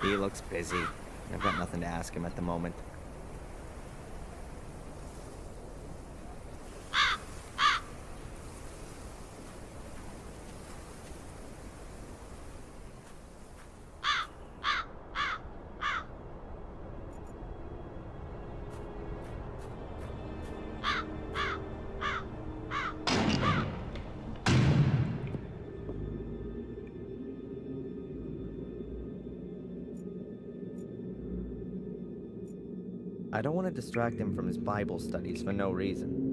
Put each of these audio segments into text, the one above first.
He looks busy. I've got nothing to ask him at the moment. I don't want to distract him from his Bible studies for no reason.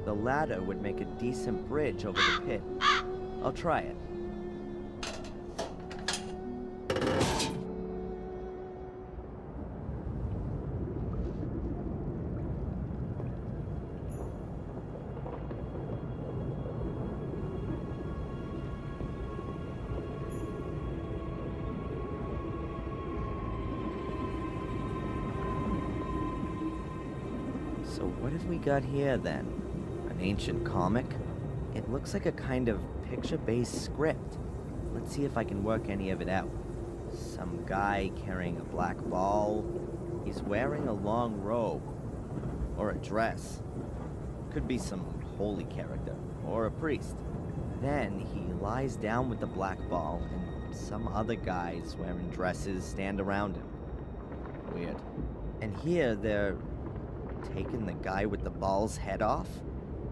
The ladder would make a decent bridge over the pit. I'll try it. So what have we got here then? An ancient comic? It looks like a kind of picture-based script. Let's see if I can work any of it out. Some guy carrying a black ball. He's wearing a long robe. Or a dress. Could be some holy character. Or a priest. Then he lies down with the black ball and some other guys wearing dresses stand around him. Weird. And here they're taking the guy with the ball's head off?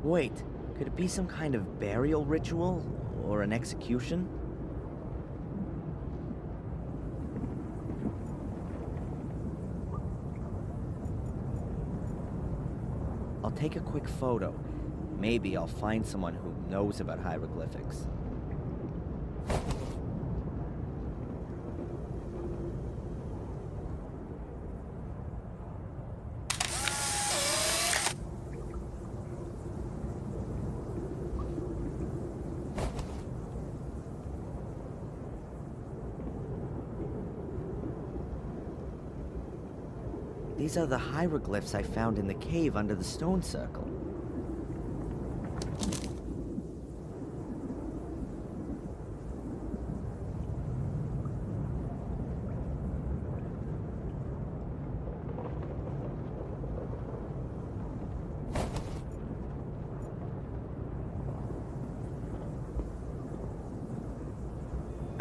Wait, could it be some kind of burial ritual? Or an execution? I'll take a quick photo. Maybe I'll find someone who knows about hieroglyphics. These are the hieroglyphs I found in the cave under the stone circle.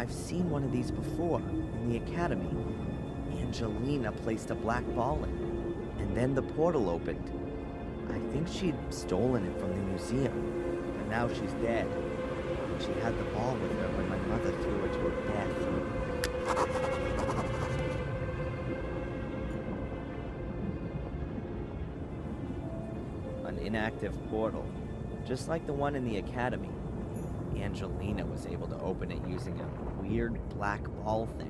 I've seen one of these before, in the academy. Angelina placed a black ball in, and then the portal opened. I think she'd stolen it from the museum, but now she's dead. She had the ball with her when my mother threw her to her death. An inactive portal, just like the one in the academy. Angelina was able to open it using a weird black ball thing.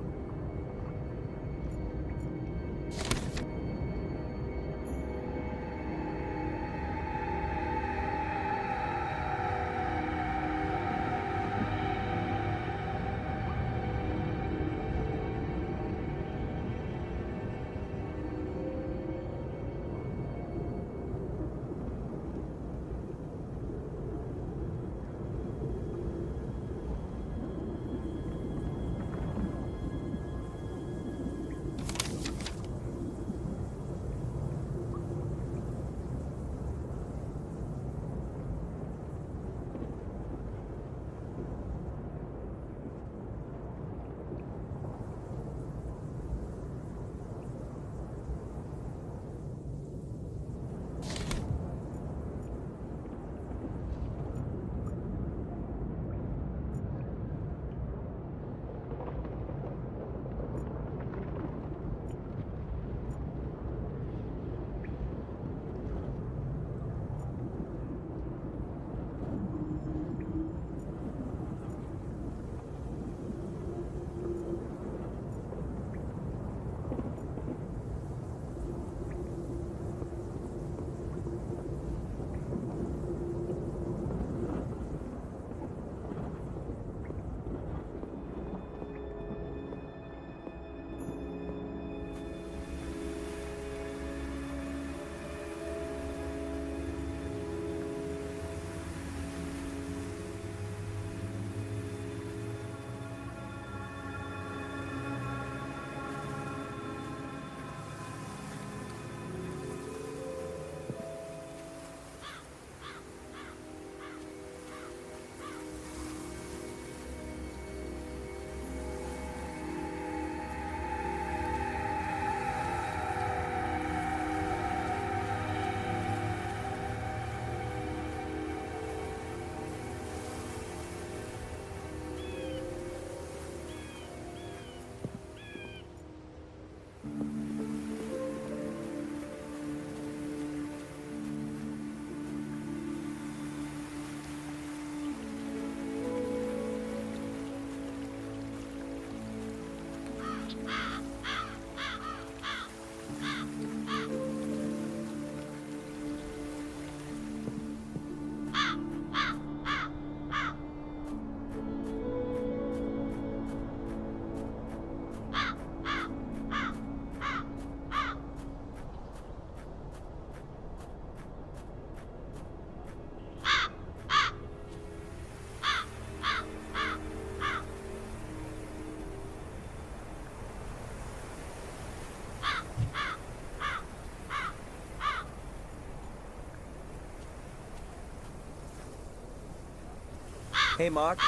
Hey, Mark.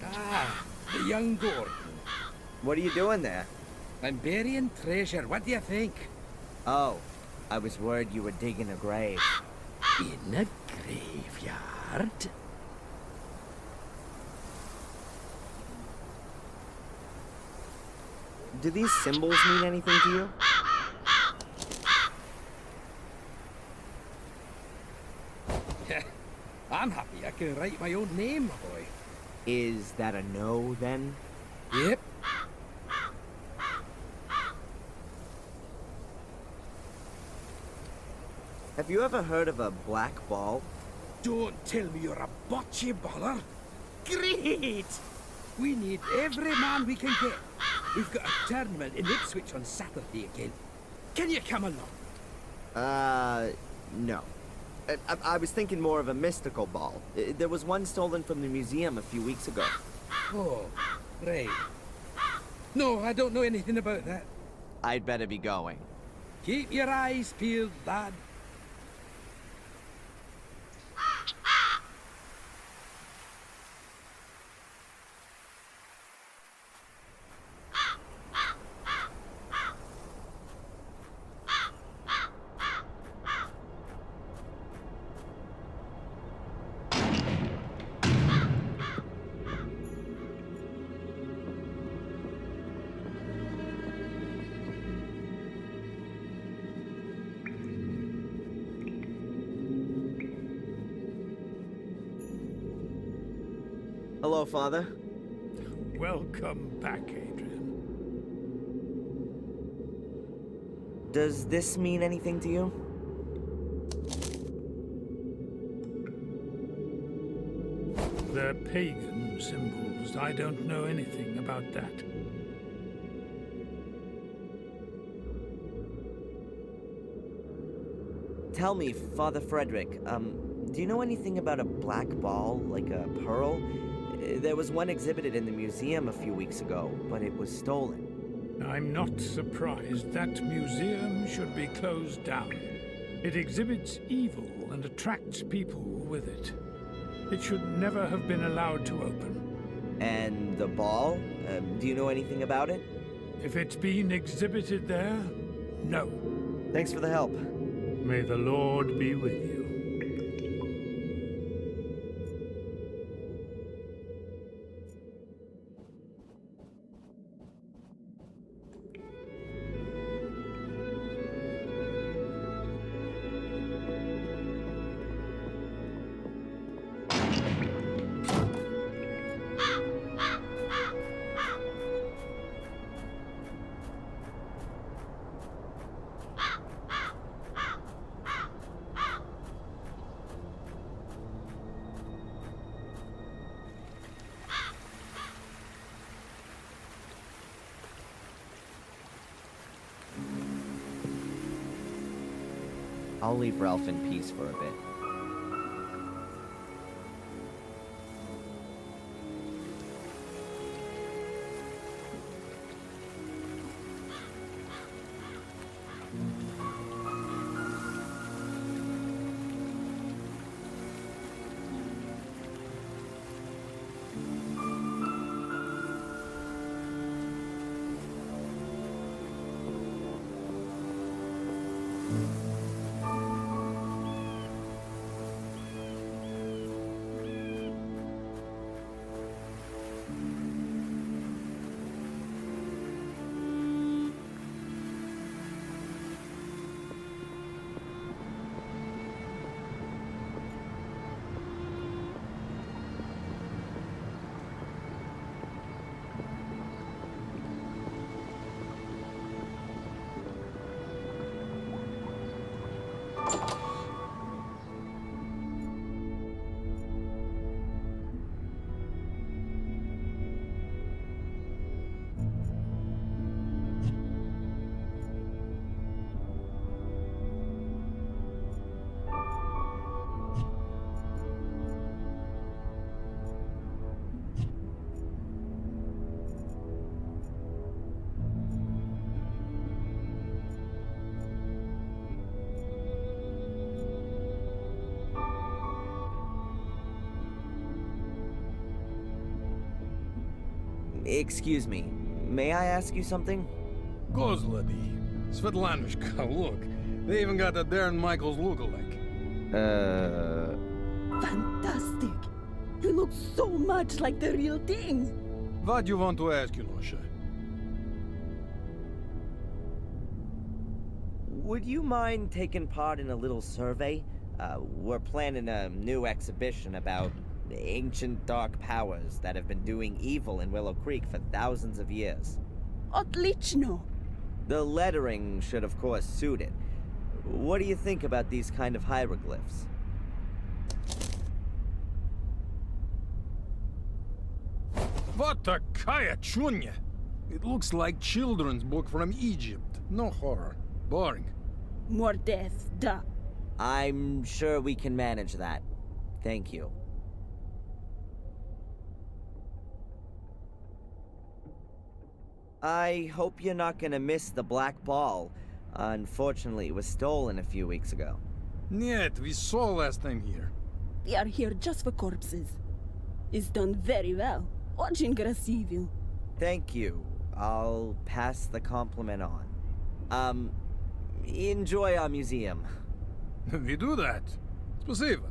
Ah, the young Gordon. What are you doing there? I'm burying treasure. What do you think? Oh, I was worried you were digging a grave. In a graveyard? Do these symbols mean anything to you? I'm happy I can write my own name, my boy. Is that a no, then? Yep. Have you ever heard of a black ball? Don't tell me you're a bocce baller. Great! We need every man we can get. We've got a tournament in Ipswich on Saturday again. Can you come along? No. I was thinking more of a mystical ball. There was one stolen from the museum a few weeks ago. Oh, right. No, I don't know anything about that. I'd better be going. Keep your eyes peeled, lad. Hello, Father. Welcome back, Adrian. Does this mean anything to you? They're pagan symbols. I don't know anything about that. Tell me, Father Frederick, do you know anything about a black ball, like a pearl? There was one exhibited in the museum a few weeks ago, but it was stolen. I'm not surprised that museum should be closed down. It exhibits evil and attracts people with it. It should never have been allowed to open. And the ball? Do you know anything about it? If it's been exhibited there, no. Thanks for the help. May the Lord be with you. I'll leave Ralph in peace for a bit. Excuse me, may I ask you something? Gozlady. Svetlanushka, look. They even got a Darren Michaels lookalike. Fantastic! He looks so much like the real thing! What do you want to ask, Yunosha? Would you mind taking part in a little survey? We're planning a new exhibition about ancient dark powers that have been doing evil in Willow Creek for thousands of years. Otlично! The lettering should, of course, suit it. What do you think about these kind of hieroglyphs? What a kaya chunya! It looks like children's book from Egypt. No horror. Boring. More death, duh. I'm sure we can manage that. Thank you. I hope you're not gonna miss the black ball. Unfortunately, it was stolen a few weeks ago. Нет, we saw last time here. They are here just for corpses. It's done very well. Очень красиво. Thank you. I'll pass the compliment on. Enjoy our museum. We do that. Спасибо.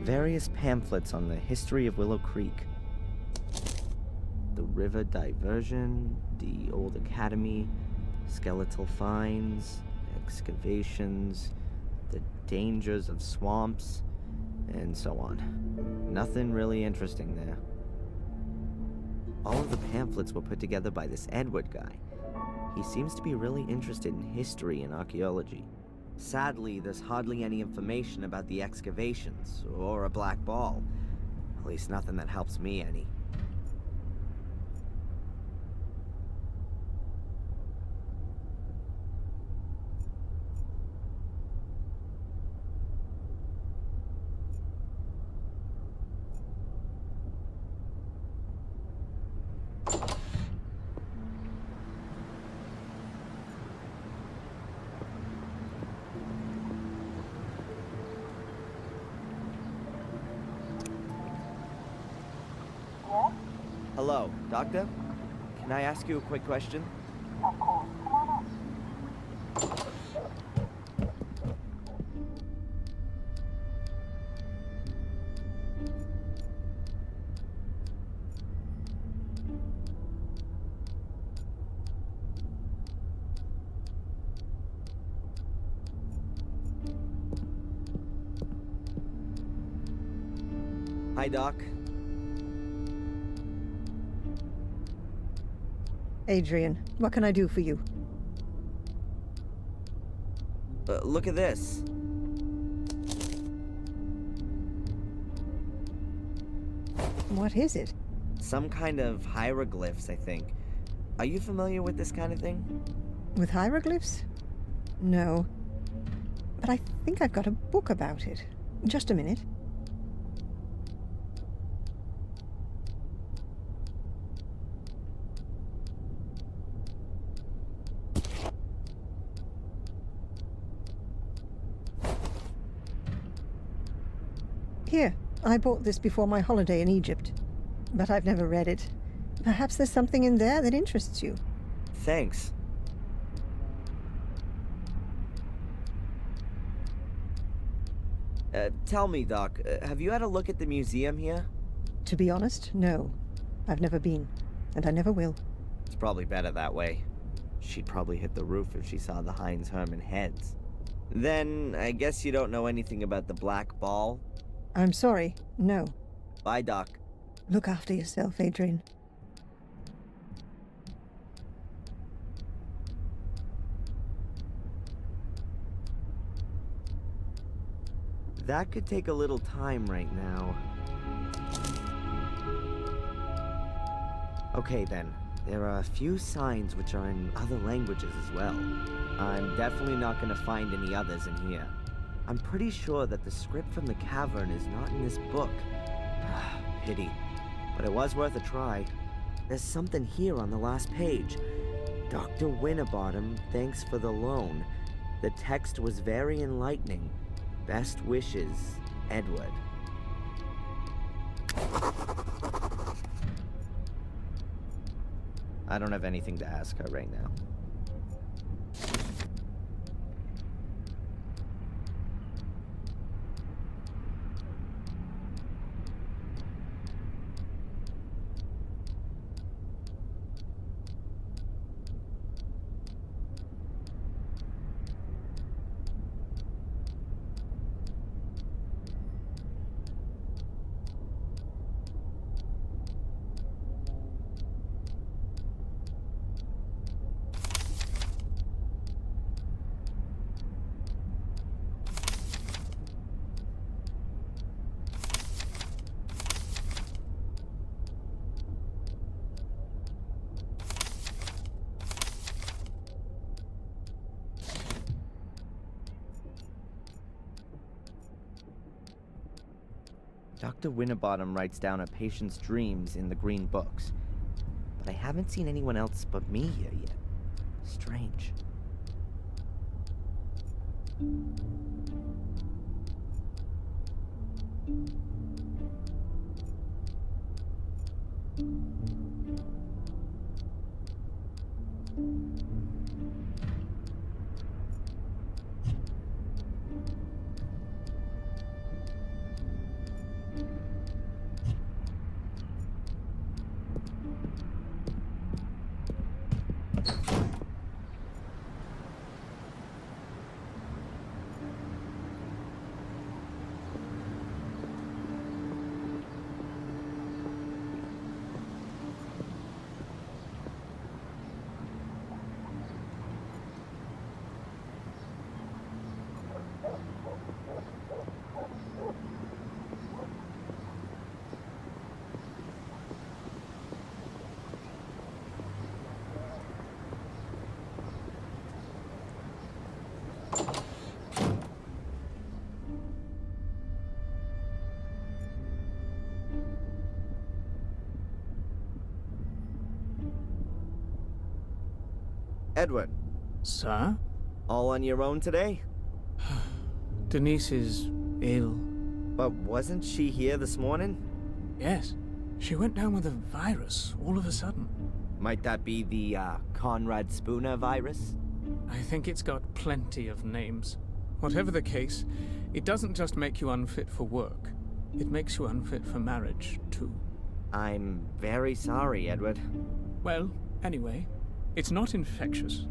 Various pamphlets on the history of Willow Creek. The river diversion, the old academy, skeletal finds, excavations, the dangers of swamps, and so on. Nothing really interesting there. All of the pamphlets were put together by this Edward guy. He seems to be really interested in history and archaeology. Sadly, there's hardly any information about the excavations or a black ball. At least nothing that helps me any. Hello, Doctor? Can I ask you a quick question? Of course. Come on in. Hi, Doc. Adrian, what can I do for you? Look at this. What is it? Some kind of hieroglyphs, I think. Are you familiar with this kind of thing? With hieroglyphs? No. But I think I've got a book about it. Just a minute. Here, I bought this before my holiday in Egypt, but I've never read it. Perhaps there's something in there that interests you. Thanks. Tell me, Doc, have you had a look at the museum here? To be honest, no. I've never been, and I never will. It's probably better that way. She'd probably hit the roof if she saw the Heinz Hermann heads. Then, I guess you don't know anything about the Black Ball? I'm sorry, no. Bye, Doc. Look after yourself, Adrian. That could take a little time right now. Okay then, there are a few signs which are in other languages as well. I'm definitely not gonna find any others in here. I'm pretty sure that the script from the cavern is not in this book. Pity. But it was worth a try. There's something here on the last page. Dr. Winterbottom, thanks for the loan. The text was very enlightening. Best wishes, Edward. I don't have anything to ask her right now. Dr. Winterbottom writes down a patient's dreams in the green books. But I haven't seen anyone else but me here yet. Strange. Edward, Sir? all on your own today? Denise is ill. But wasn't she here this morning? Yes. She went down with a virus all of a sudden. Might that be the, Conrad Spooner virus? I think it's got plenty of names. Whatever the case, it doesn't just make you unfit for work. It makes you unfit for marriage, too. I'm very sorry, Edward. Well, anyway, it's not infectious.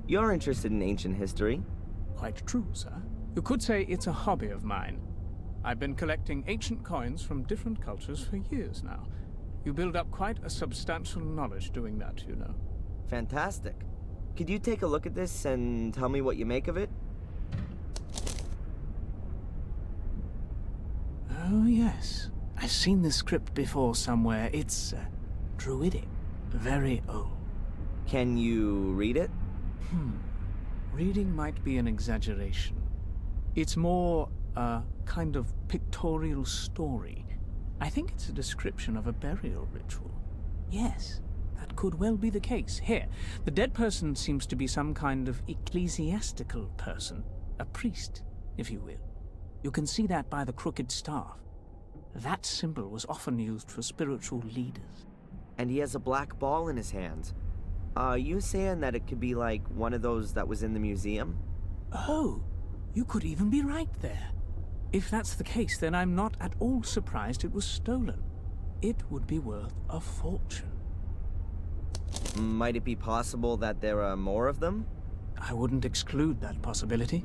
You're interested in ancient history? Quite true, sir. You could say it's a hobby of mine. I've been collecting ancient coins from different cultures for years now. You build up quite a substantial knowledge doing that, you know. Fantastic. Could you take a look at this and tell me what you make of it? Oh, yes. I've seen this script before somewhere. It's druidic. Very old. Can you read it? Reading might be an exaggeration. It's more a kind of pictorial story. I think it's a description of a burial ritual. Yes, that could well be the case. Here, the dead person seems to be some kind of ecclesiastical person. A priest, if you will. You can see that by the crooked staff. That symbol was often used for spiritual leaders. And he has a black ball in his hand. Are you saying that it could be like one of those that was in the museum? Oh, you could even be right there. If that's the case, then I'm not at all surprised it was stolen. It would be worth a fortune. Might it be possible that there are more of them? I wouldn't exclude that possibility.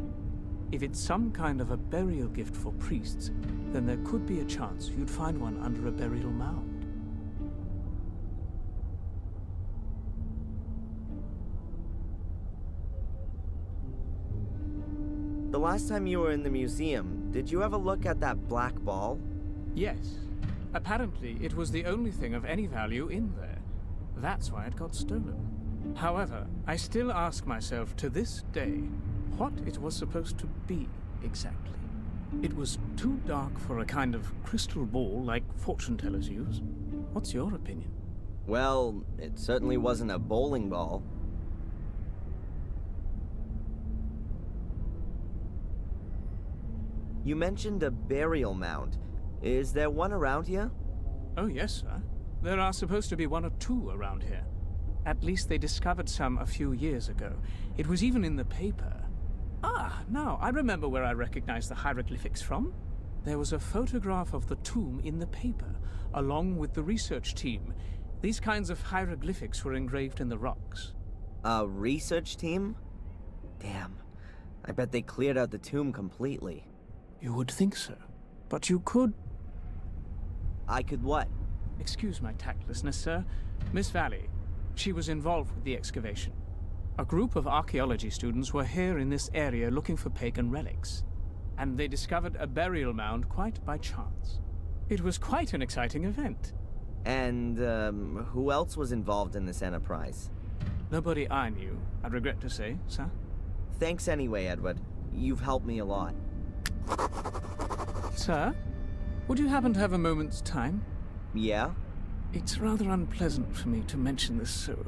If it's some kind of a burial gift for priests, then there could be a chance you'd find one under a burial mound. The last time you were in the museum, did you ever look at that black ball? Yes. Apparently, it was the only thing of any value in there. That's why it got stolen. However, I still ask myself to this day what it was supposed to be exactly. It was too dark for a kind of crystal ball like fortune tellers use. What's your opinion? Well, it certainly wasn't a bowling ball. You mentioned a burial mound. Is there one around here? Oh, yes, sir. There are supposed to be one or two around here. At least they discovered some a few years ago. It was even in the paper. Ah, now I remember where I recognize the hieroglyphics from. There was a photograph of the tomb in the paper, along with the research team. These kinds of hieroglyphics were engraved in the rocks. A research team? Damn. I bet they cleared out the tomb completely. You would think so. But you could... I could what? Excuse my tactlessness, sir. Miss Valley, she was involved with the excavation. A group of archaeology students were here in this area looking for pagan relics, and they discovered a burial mound quite by chance. It was quite an exciting event. And, who else was involved in this enterprise? Nobody I knew, I regret to say, sir. Thanks anyway, Edward. You've helped me a lot. Sir, would you happen to have a moment's time? Yeah? It's rather unpleasant for me to mention this so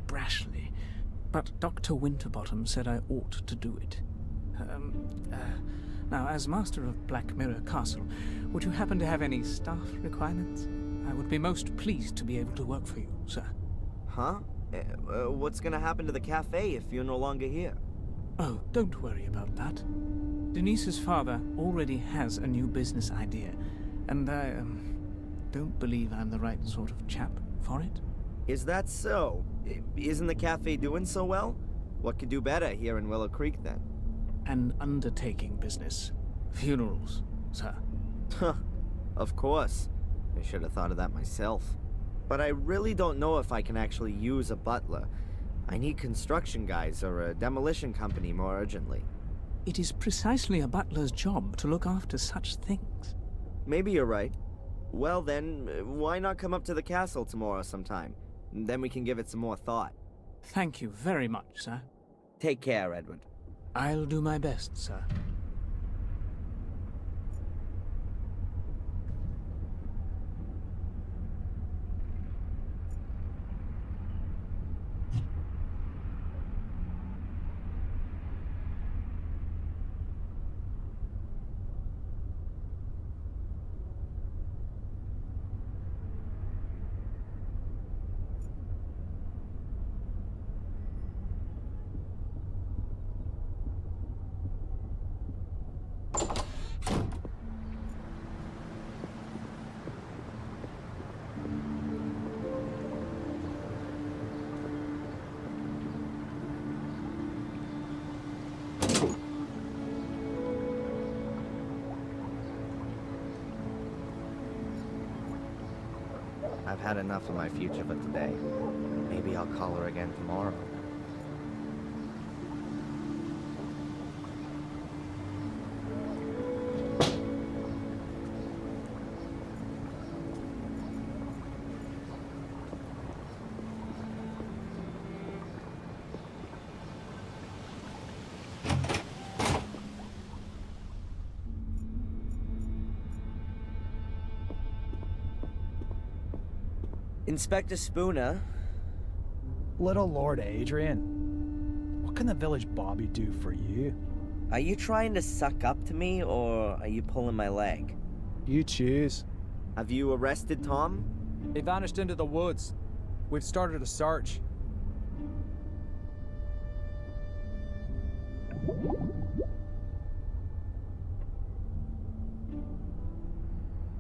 brashly, but Dr. Winterbottom said I ought to do it. Now, as master of Black Mirror Castle, would you happen to have any staff requirements? I would be most pleased to be able to work for you, sir. Huh? What's gonna happen to the cafe if you're no longer here? Oh, don't worry about that. Denise's father already has a new business idea, and I don't believe I'm the right sort of chap for it. Is that so? Isn't the cafe doing so well? What could do better here in Willow Creek, then? An undertaking business. Funerals, sir. Huh. Of course. I should have thought of that myself. But I really don't know if I can actually use a butler. I need construction guys or a demolition company more urgently. It is precisely a butler's job to look after such things. Maybe you're right. Well then, why not come up to the castle tomorrow sometime? Then we can give it some more thought. Thank you very much, sir. Take care, Edward. I'll do my best, sir. I've had enough of my future for today. Maybe I'll call her again tomorrow. Inspector Spooner, Little Lord Adrian, what can the village Bobby do for you? are you trying to suck up to me, or are you pulling my leg? You choose. Have you arrested Tom? He vanished into the woods. We've started a search.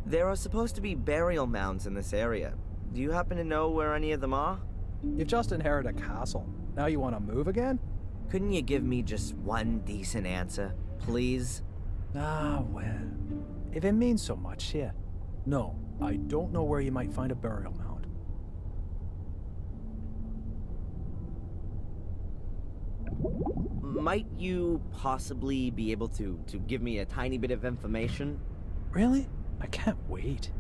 There are supposed to be burial mounds in this area. Do you happen to know where any of them are? You've just inherited a castle. Now you want to move again? Couldn't you give me just one decent answer, please? Ah, well. If it means so much, here. No, I don't know where you might find a burial mound. Might you possibly be able to give me a tiny bit of information? Really? I can't wait.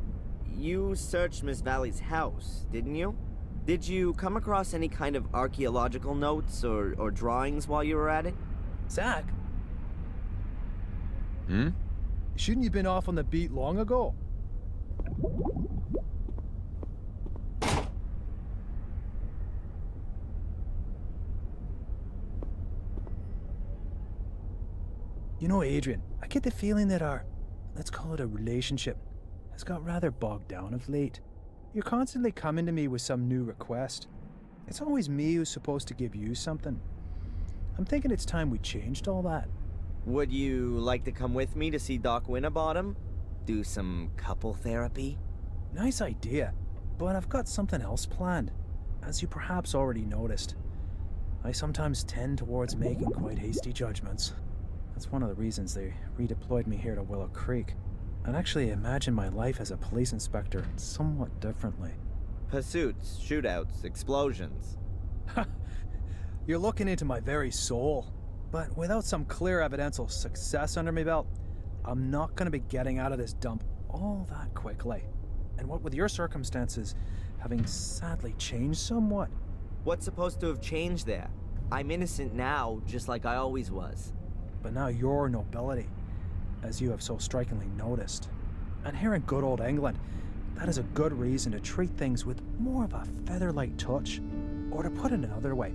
You searched Miss Valley's house, didn't you? Did you come across any kind of archaeological notes or drawings while you were at it? Zach? Hmm? Shouldn't you been off on the beat long ago? You know, Adrian, I get the feeling that our, let's call it a relationship, has got rather bogged down of late. You're constantly coming to me with some new request. It's always me who's supposed to give you something. I'm thinking it's time we changed all that. Would you like to come with me to see Doc Winterbottom? Do some couple therapy? Nice idea, but I've got something else planned. As you perhaps already noticed, I sometimes tend towards making quite hasty judgments. That's one of the reasons they redeployed me here to Willow Creek. I'd actually imagine my life as a police inspector somewhat differently. Pursuits, shootouts, explosions. You're looking into my very soul. But without some clear evidential success under my belt, I'm not going to be getting out of this dump all that quickly. And what with your circumstances having sadly changed somewhat. What's supposed to have changed there? I'm innocent now, just like I always was. But now your nobility, as you have so strikingly noticed. And here in good old England, that is a good reason to treat things with more of a feather-light touch. Or to put it another way,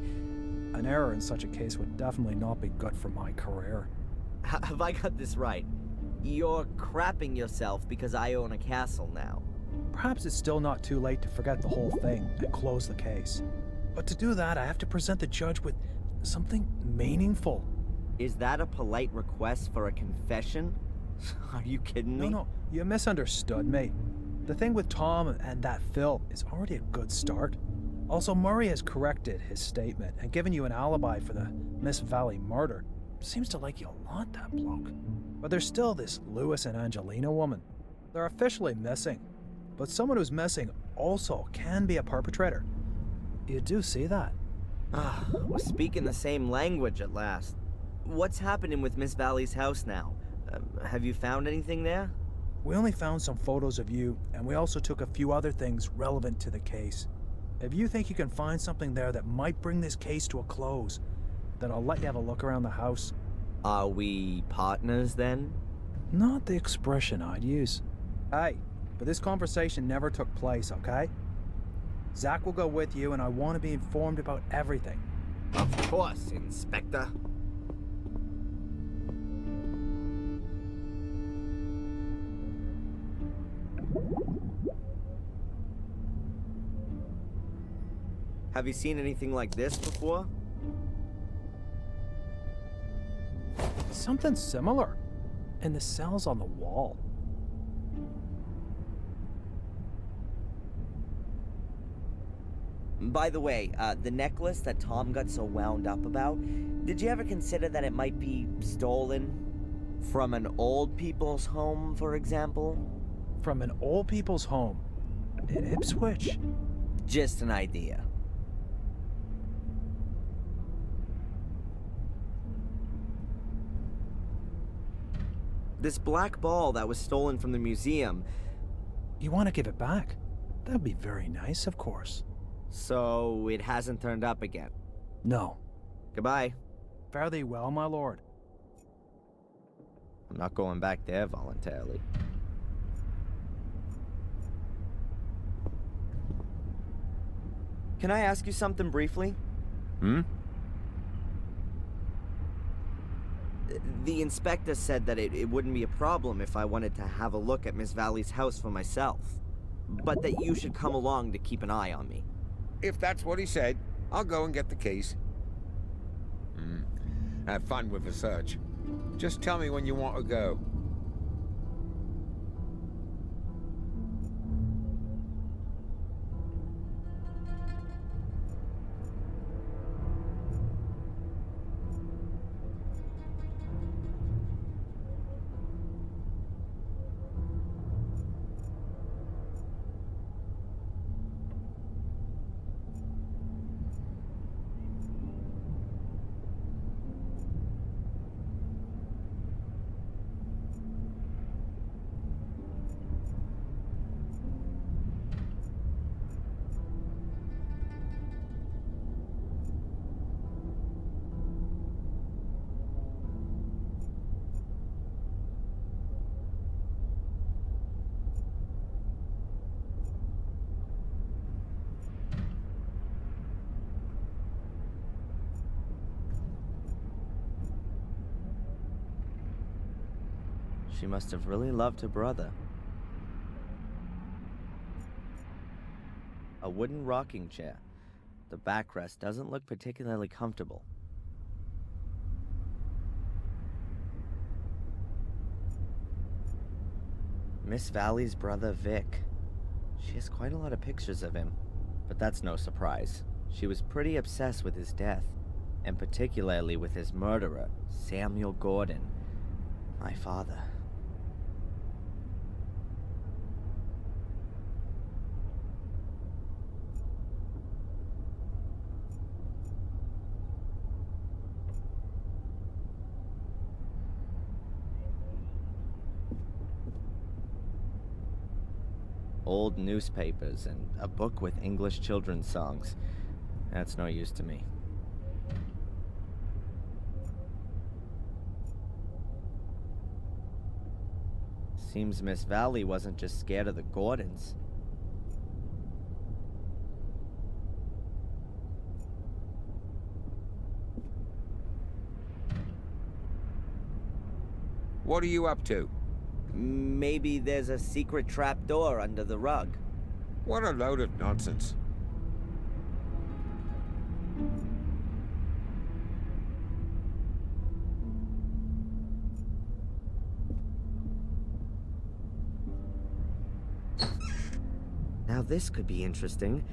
an error in such a case would definitely not be good for my career. Have I got this right? You're crapping yourself because I own a castle now. Perhaps it's still not too late to forget the whole thing and close the case. But to do that, I have to present the judge with something meaningful. Is that a polite request for a confession? Are you kidding me? No, you misunderstood, mate. The thing with Tom and that Phil is already a good start. Also, Murray has corrected his statement and given you an alibi for the Miss Valley murder. Seems to like you a lot, that bloke. But there's still this Lewis and Angelina woman. They're officially missing. But someone who's missing also can be a perpetrator. You do see that? Ah, we're speaking the same language at last. What's happening with Miss Valley's house now? Have you found anything there? We only found some photos of you, and we also took a few other things relevant to the case. If you think you can find something there that might bring this case to a close, then I'll let you have a look around the house. Are we partners then? Not the expression I'd use. Hey, but this conversation never took place, okay? Zach will go with you, and I want to be informed about everything. Of course, Inspector. Have you seen anything like this before? Something similar. In the cells on the wall. By the way, the necklace that Tom got so wound up about, did you ever consider that it might be stolen? From an old people's home, for example? From an old people's home? Ipswich? Just an idea. This black ball that was stolen from the museum. You want to give it back? That'd be very nice, of course. So it hasn't turned up again. No. Goodbye. Fare thee well, my lord. I'm not going back there voluntarily. Can I ask you something briefly? The inspector said that it wouldn't be a problem if I wanted to have a look at Miss Valley's house for myself. But that you should come along to keep an eye on me. If that's what he said, I'll go and get the keys. Have fun with the search. Just tell me when you want to go. She must have really loved her brother. A wooden rocking chair. The backrest doesn't look particularly comfortable. Miss Valley's brother, Vic. She has quite a lot of pictures of him, but that's no surprise. She was pretty obsessed with his death, and particularly with his murderer, Samuel Gordon, my father. Old newspapers and a book with English children's songs. That's no use to me. Seems Miss Valley wasn't just scared of the Gordons. What are you up to? Maybe there's a secret trapdoor under the rug. What a load of nonsense. Now this could be interesting.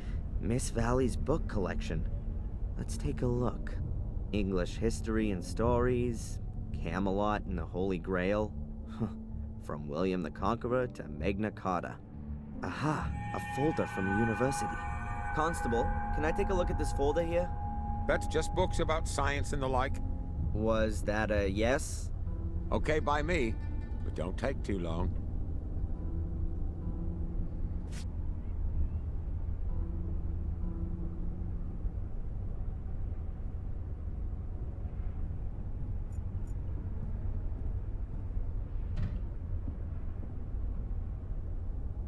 Miss Valley's book collection. Let's take a look. English history and stories, Camelot and the Holy Grail. From William the Conqueror to Magna Carta. Aha, a folder from a university. Constable, can I take a look at this folder here? That's just books about science and the like. Was that a yes? Okay by me, but don't take too long.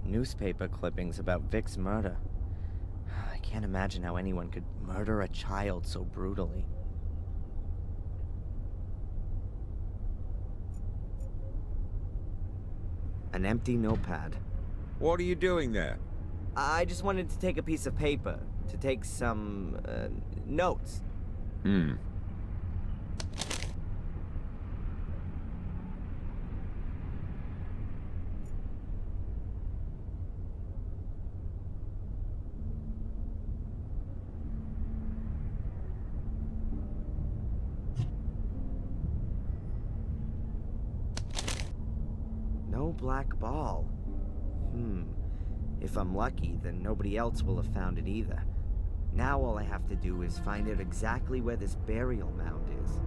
Newspaper clippings about Vic's murder. I can't imagine how anyone could murder a child so brutally. An empty notepad. What are you doing there? I just wanted to take a piece of paper to take some notes. No black ball. If I'm lucky, then nobody else will have found it either. Now all I have to do is find out exactly where this burial mound is.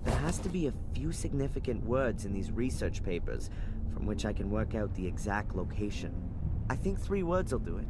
There has to be a few significant words in these research papers from which I can work out the exact location. I think 3 words will do it.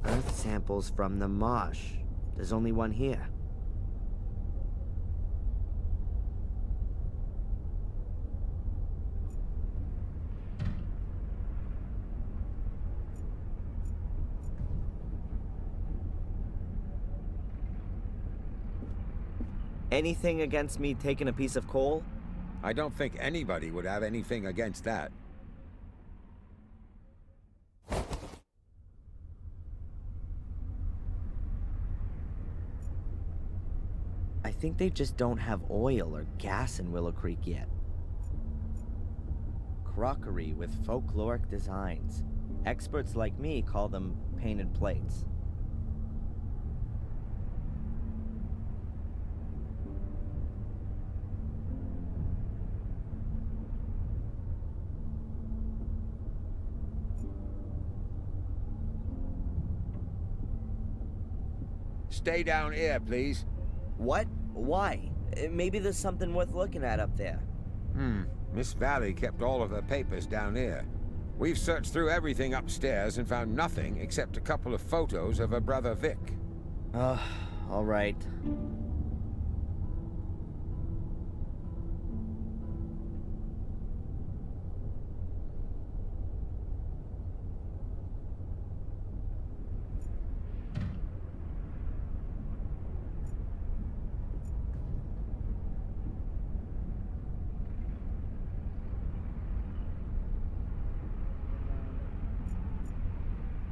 Earth samples from the marsh. There's only one here. Anything against me taking a piece of coal? I don't think anybody would have anything against that. I think they just don't have oil or gas in Willow Creek yet. Crockery with folkloric designs. Experts like me call them painted plates. Stay down here, please. What? Why? Maybe there's something worth looking at up there. Miss Valley kept all of her papers down here. We've searched through everything upstairs and found nothing except a couple of photos of her brother Vic. All right.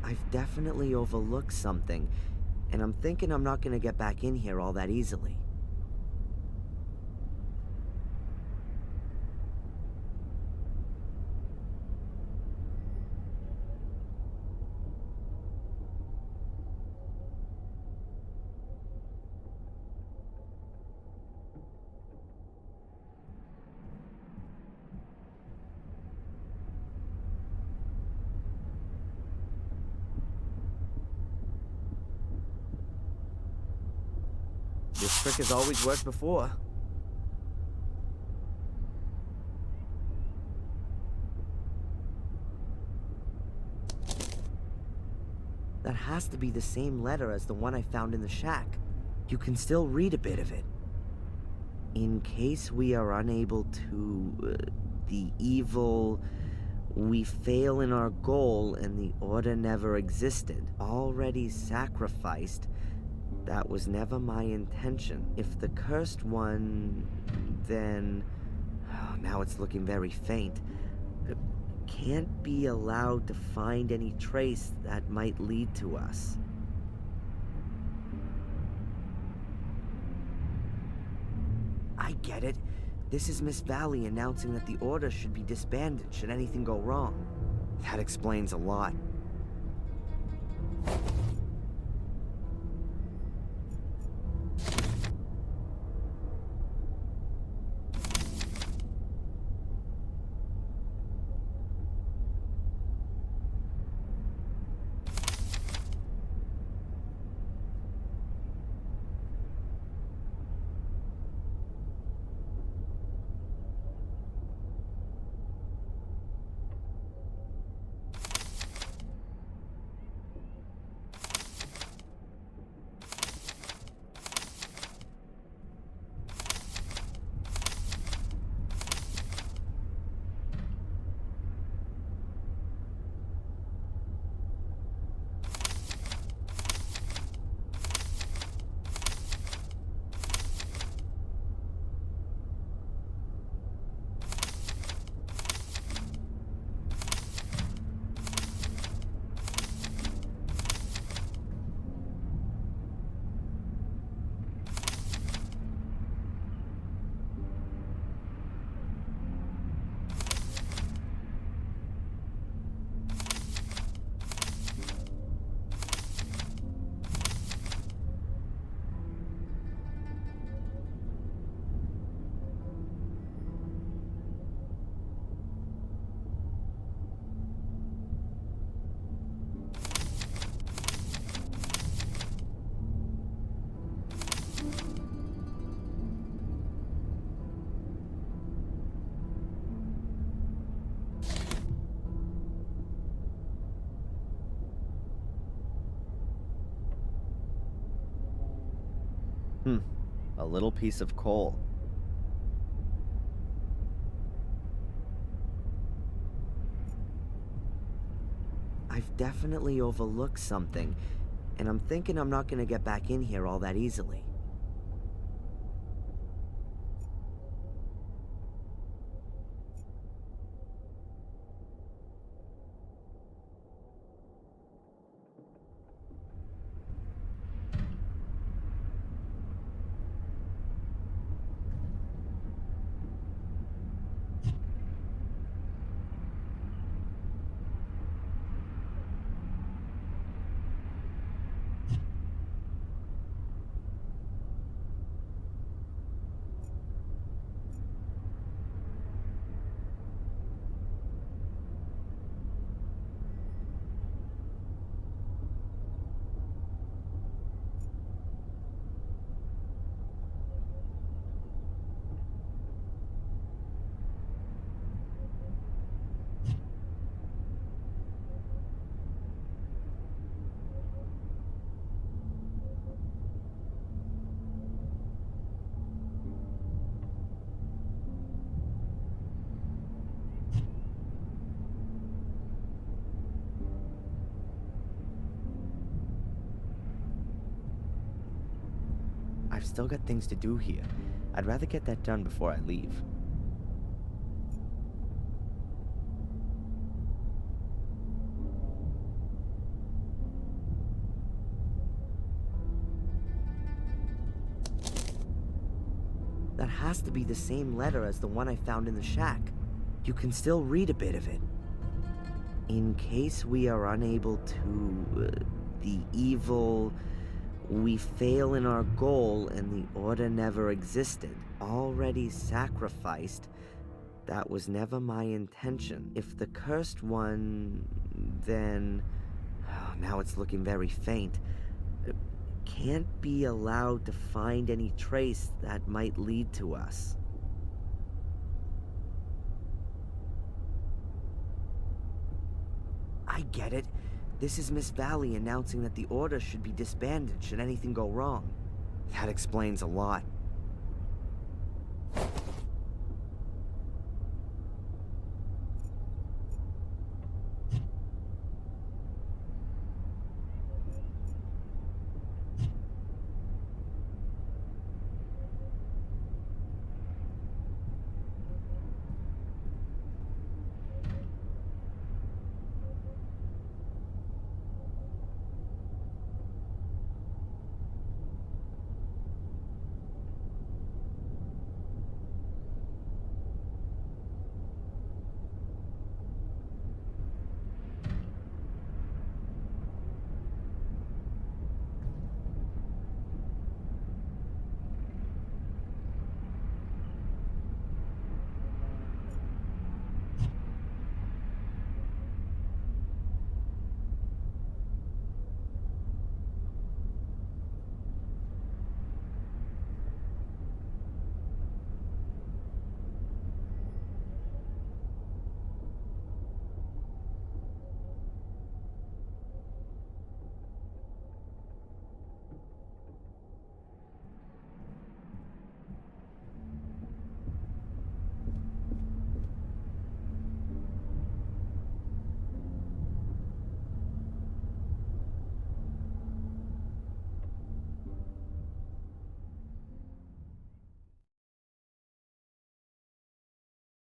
I've definitely overlooked something, and I'm thinking I'm not gonna get back in here all that easily. This trick has always worked before. That has to be the same letter as the one I found in the shack. You can still read a bit of it. In case we are unable to... the evil... we fail in our goal and the order never existed. Already sacrificed. That was never my intention. If the cursed one... then... oh, now it's looking very faint. Can't be allowed to find any trace that might lead to us. I get it. This is Miss Valley announcing that the Order should be disbanded should anything go wrong. That explains a lot. A little piece of coal. I've definitely overlooked something, and I'm thinking I'm not gonna get back in here all that easily. I've still got things to do here. I'd rather get that done before I leave. has to be the same letter as the one I found in the shack. You can still read a bit of it. In case we are unable to... the evil... we fail in our goal and the order never existed. Already sacrificed. That was never my intention. If the cursed one... then... oh, now it's looking very faint. Can't be allowed to find any trace that might lead to us. I get it. This is Miss Valley announcing that the Order should be disbanded should anything go wrong. That explains a lot.